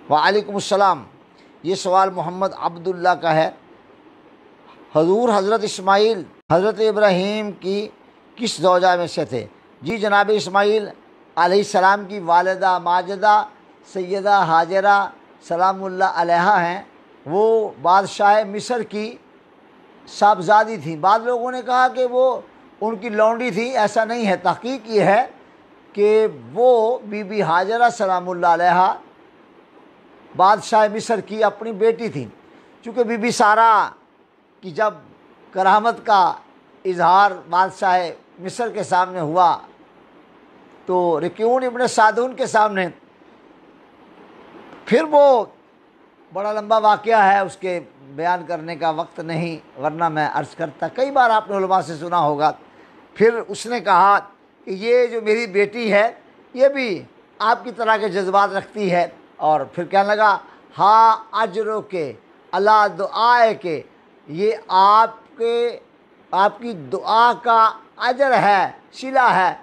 وعلیکم السلام۔ یہ سوال محمد عبداللہ کا ہے۔ حضور حضرت اسماعیل حضرت ابراہیم کی کس زوجہ میں سے تھے؟ جی جناب اسماعیل علیہ السلام کی والدہ ماجدہ سیدہ ہاجرہ سلام اللہ علیہا ہیں۔ وہ بادشاہ مصر کی صاحبزادی تھیں۔ بعض لوگوں نے کہا کہ وہ ان کی لونڈی تھی، ایسا نہیں ہے۔ تحقیق یہ ہے کہ وہ بی بی ہاجرہ سلام اللہ علیہا بادشاہ مصر کی اپنی بیٹی تھیں۔ چونکہ بی بی سارہ کی جب کرامت کا اظہار بادشاہ مصر کے سامنے ہوا تو رکیون ابن سعدون کے سامنے، پھر وہ بڑا لمبا واقعہ ہے، اس کے بیان کرنے کا وقت نہیں، ورنہ میں عرض کرتا۔ کئی بار آپ نے علماء سے سنا ہوگا۔ پھر اس نے کہا کہ یہ جو میری بیٹی ہے یہ بھی آپ کی طرح کے جذبات رکھتی ہے، اور پھر کہنے لگا ہاں اجرو کے اللہ دعائے کے، یہ آپ کی دعا کا اجر ہے، صلہ ہے،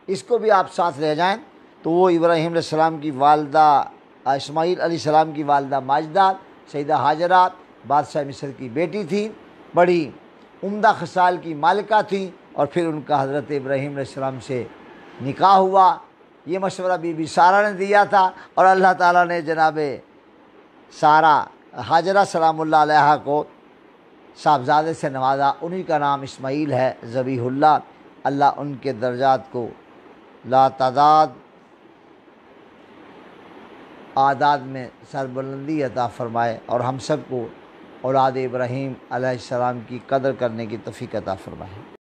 اس کو بھی آپ ساتھ لے جائیں۔ تو وہ ابراہیم علیہ السلام کی والدہ اسماعیل علیہ السلام کی والدہ ماجدہ سیدہ ہاجرہ بادشاہ مصر کی بیٹی تھیں، بڑی عمدہ خصال کی مالکہ تھیں، اور پھر ان کا حضرت ابراہیم علیہ السلام سے نکاح ہوا۔ یہ مشورہ بی بی سارہ نے دیا تھا، اور اللہ تعالیٰ نے جناب سارہ ہاجرہ سلام اللہ علیہا کو صاحبزادے سے نوازا۔ انہی کا نام اسماعیل ہے ذبیح اللہ۔ اللہ ان کے درجات کو لا تعداد اعداد میں سربلندی عطا فرمائے، اور ہم سب کو اولاد ابراہیم علیہ السلام کی قدر کرنے کی توفیق عطا فرمائے۔